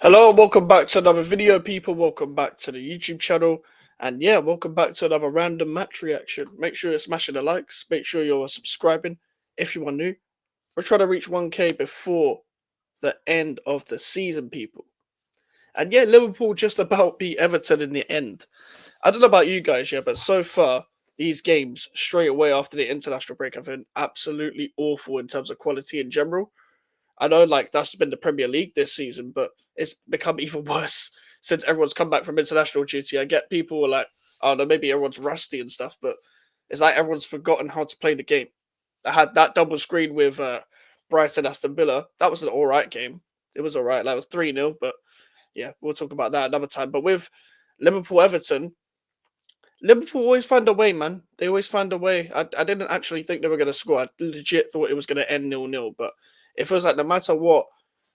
Hello, welcome back to another video, people. Welcome back to the YouTube channel. And yeah, welcome back to another random match reaction. Make sure you're smashing the likes. Make sure you're subscribing if you are new. We're trying to reach 1K before the end of the season, people. And yeah, Liverpool just about beat Everton in the end. I don't know about you guys, yeah, but so far, these games straight away after the international break have been absolutely awful in terms of quality in general. I know, like, that's been the Premier League this season, but it's become even worse since everyone's come back from international duty. I get people were like, oh no, maybe everyone's rusty and stuff, but it's like everyone's forgotten how to play the game. I had that double screen with Brighton Aston Villa. That was an all right game. It was all right. That was 3-0, but yeah, we'll talk about that another time. But with Liverpool Everton, Liverpool always find a way, man. They always find a way. I didn't actually think they were going to score. I legit thought it was going to end 0-0, but it feels like no matter what,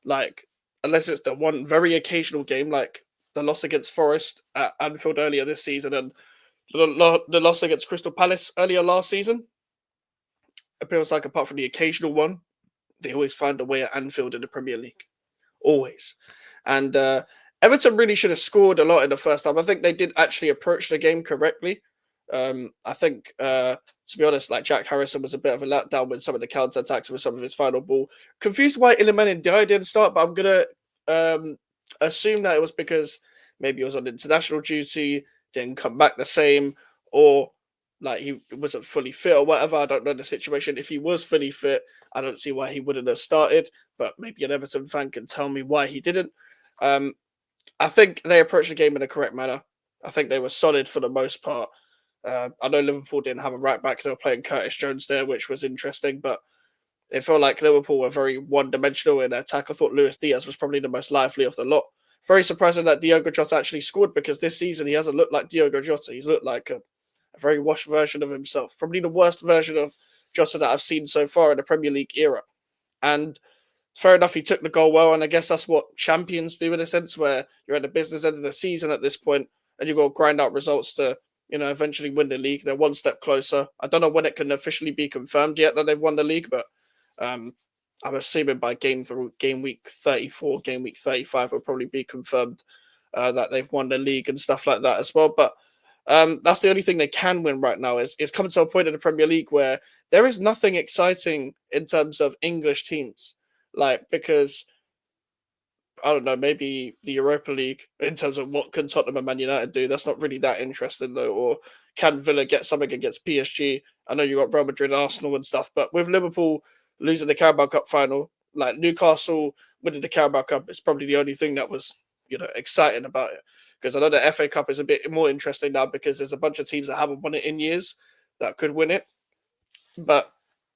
like, unless it's the one very occasional game, like the loss against Forest at Anfield earlier this season and the loss against Crystal Palace earlier last season, it feels like apart from the occasional one, they always find a way at Anfield in the Premier League. Always. And Everton really should have scored a lot in the first half. I think they did actually approach the game correctly. I think, to be honest, like Jack Harrison was a bit of a letdown with some of the counter attacks with some of his final ball. Confused why Iliman Ndiaye didn't start, but I'm gonna assume that it was because maybe he was on international duty, didn't come back the same, or like he wasn't fully fit or whatever. I don't know the situation. If he was fully fit, I don't see why he wouldn't have started. But maybe an Everton fan can tell me why he didn't. Um, I think they approached the game in the correct manner. I think they were solid for the most part. I know Liverpool didn't have a right back; they were playing Curtis Jones there, which was interesting. But it felt like Liverpool were very one-dimensional in attack. I thought Luis Diaz was probably the most lively of the lot. Very surprising that Diogo Jota actually scored because this season he hasn't looked like Diogo Jota. He's looked like a very washed version of himself. Probably the worst version of Jota that I've seen so far in the Premier League era. And fair enough, he took the goal well, and I guess that's what champions do in a sense, where you're at the business end of the season at this point, and you've got to grind out results to, eventually win the league. They're one step closer. I don't know when it can officially be confirmed yet that they've won the league, but um, I'm assuming by game week 34, game week 35 will probably be confirmed that they've won the league and stuff like that as well. But that's the only thing they can win right now. Is coming to a point in the Premier League where there is nothing exciting in terms of English teams, like because I don't know, maybe the Europa League in terms of what can Tottenham and Man United do. That's not really that interesting though. Or can Villa get something against PSG? I know you got Real Madrid, Arsenal, and stuff, but with Liverpool losing the Carabao Cup final, like Newcastle winning the Carabao Cup, is probably the only thing that was exciting about it. Because I know the FA Cup is a bit more interesting now because there's a bunch of teams that haven't won it in years that could win it. But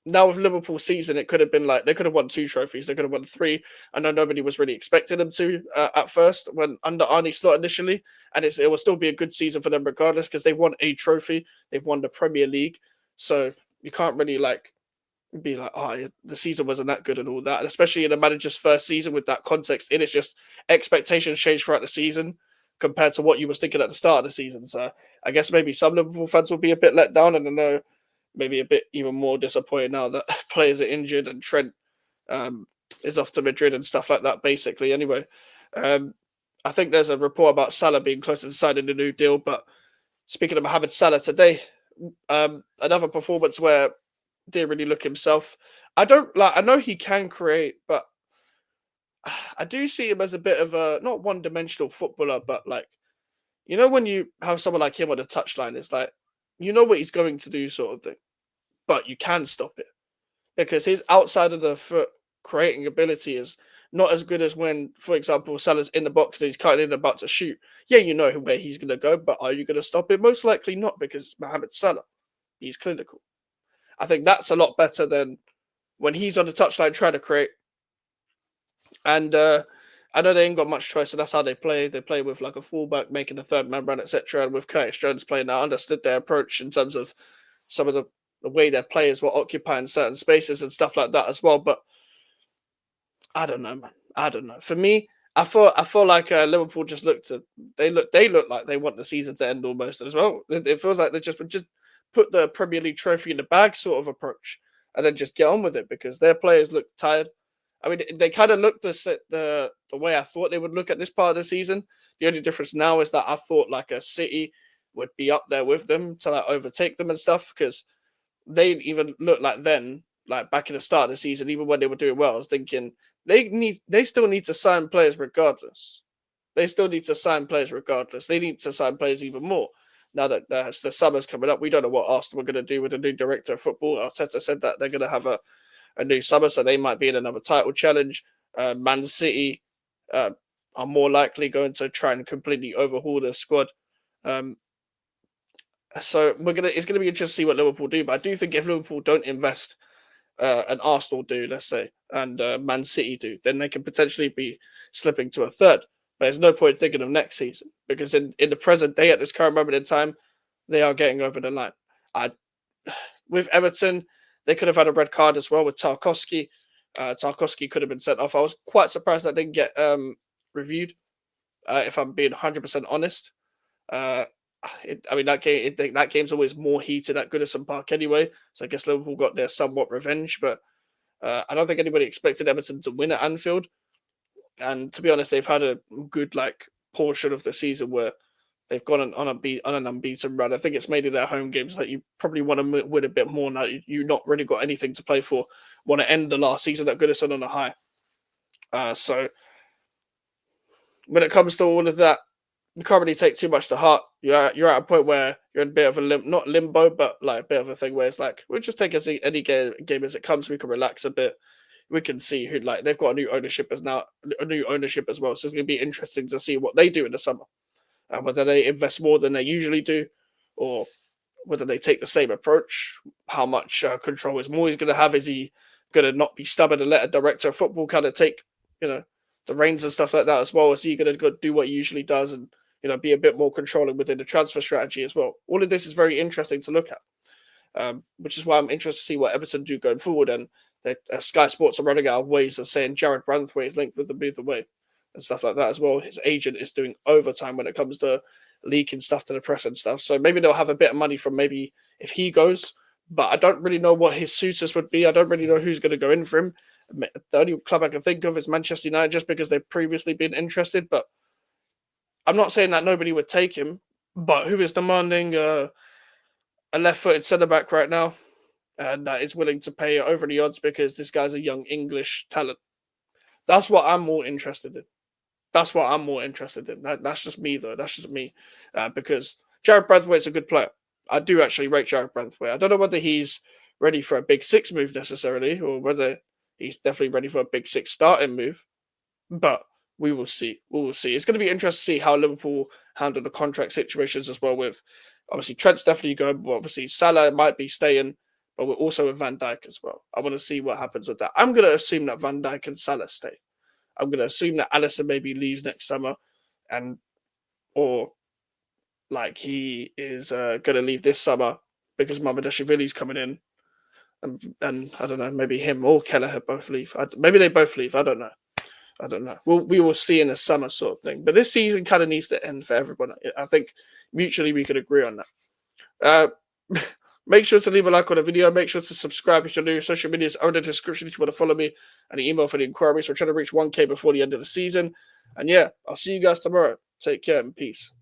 now with Liverpool season, it could have been like they could have won two trophies. They could have won three. I know nobody was really expecting them to at first when under Arnie Slot initially, and it will still be a good season for them regardless because they won a trophy. They've won the Premier League, so you can't really like be like, oh, yeah, the season wasn't that good and all that. And especially in a manager's first season with that context, it is just expectations change throughout the season compared to what you was thinking at the start of the season. So I guess maybe some Liverpool fans will be a bit let down, and I know maybe a bit even more disappointed now that players are injured and Trent um, is off to Madrid and stuff like that. Basically, anyway, um, I think there's a report about Salah being closer to signing a new deal. But speaking of Mohamed Salah today, another performance where didn't really look himself. I don't like. I know he can create, but I do see him as a bit of a not one-dimensional footballer. But like, when you have someone like him on the touchline, it's like you know what he's going to do, sort of thing. But you can stop it because his outside of the foot creating ability is not as good as when, for example, Salah's in the box and he's cutting in about to shoot. Yeah, you know where he's going to go, but are you going to stop it? Most likely not because it's Mohamed Salah. He's clinical. I think that's a lot better than when he's on the touchline trying to create. And I know they ain't got much choice, and that's how they play. They play with like a fullback making a third man run, etc. And with Curtis Jones playing, I understood their approach in terms of some of the way their players were occupying certain spaces and stuff like that as well. But I don't know, man. I don't know. For me, I feel like Liverpool just they look like they want the season to end almost as well. It feels like they just put the Premier League trophy in the bag sort of approach, and then just get on with it because their players look tired. I mean, they kind of looked the way I thought they would look at this part of the season. The only difference now is that I thought like a City would be up there with them to like overtake them and stuff, because they even looked like then, like back in the start of the season, even when they were doing well, I was thinking they still need to sign players regardless. They still need to sign players regardless. They need to sign players even more. Now that the summer's coming up, we don't know what Arsenal are going to do with a new director of football. Arteta said that they're going to have a new summer, so they might be in another title challenge. Man City uh, are more likely going to try and completely overhaul their squad. Um, so it's gonna be interesting to see what Liverpool do. But I do think if Liverpool don't invest, and Arsenal do, let's say, and Man City do, then they can potentially be slipping to a third. But there's no point thinking of next season, because in the present day, at this current moment in time, they are getting over the line. I With Everton, they could have had a red card as well with Tarkowski. Tarkowski could have been sent off. I was quite surprised that didn't get reviewed. If I'm being 100% honest, uh, I mean that game's always more heated at Goodison Park anyway. So I guess Liverpool got their somewhat revenge, but I don't think anybody expected Everton to win at Anfield. And to be honest, they've had a good like portion of the season where they've gone on an unbeaten run. I think it's mainly their home games that you probably want to win a bit more now. You've not really got anything to play for. Want to end the last season at Goodison on a high. So when it comes to all of that, you can't really take too much to heart. You're at a point where you're in a bit of a not limbo, but like a bit of a thing where it's like we'll just take any game as it comes. We can relax a bit. We can see who, like, they've got a new ownership as well. So it's going to be interesting to see what they do in the summer, whether they invest more than they usually do, or whether they take the same approach. How much control is Moyes going to have? Is he going to not be stubborn and let a director of football kind of take, the reins and stuff like that as well? Is he going to go do what he usually does and, be a bit more controlling within the transfer strategy as well? All of this is very interesting to look at, which is why I'm interested to see what Everton do going forward. And Sky Sports are running out of ways of saying Jared Branthwaite is linked with the move away and stuff like that as well. His agent is doing overtime when it comes to leaking stuff to the press and stuff. So maybe they'll have a bit of money from maybe if he goes, but I don't really know what his suitors would be. I don't really know who's going to go in for him. The only club I can think of is Manchester United, just because they've previously been interested. But I'm not saying that nobody would take him, but who is demanding a left-footed centre-back right now and that is willing to pay over the odds because this guy's a young English talent? That's what I'm more interested in. That's just me, though. That's just me. Because Jared Branthwaite's a good player. I do actually rate Jared Branthwaite. I don't know whether he's ready for a big six move necessarily, or whether he's definitely ready for a big six starting move. But we will see. It's going to be interesting to see how Liverpool handle the contract situations as well. With obviously Trent's definitely going, but obviously Salah might be staying, but we're also with Van Dijk as well. I want to see what happens with that. I'm going to assume that Van Dijk and Salah stay. I'm going to assume that Alisson maybe leaves next summer, or like he is going to leave this summer because Mamadashvili's coming in, and I don't know, maybe him or Kelleher both leave. Maybe they both leave. I don't know. We will see in the summer sort of thing. But this season kind of needs to end for everyone. I think mutually we could agree on that. Make sure to leave a like on the video. Make sure to subscribe if you're new. Social medias are in the description if you want to follow me, and the email for the inquiries. We're trying to reach 1K before the end of the season. And yeah, I'll see you guys tomorrow. Take care and peace.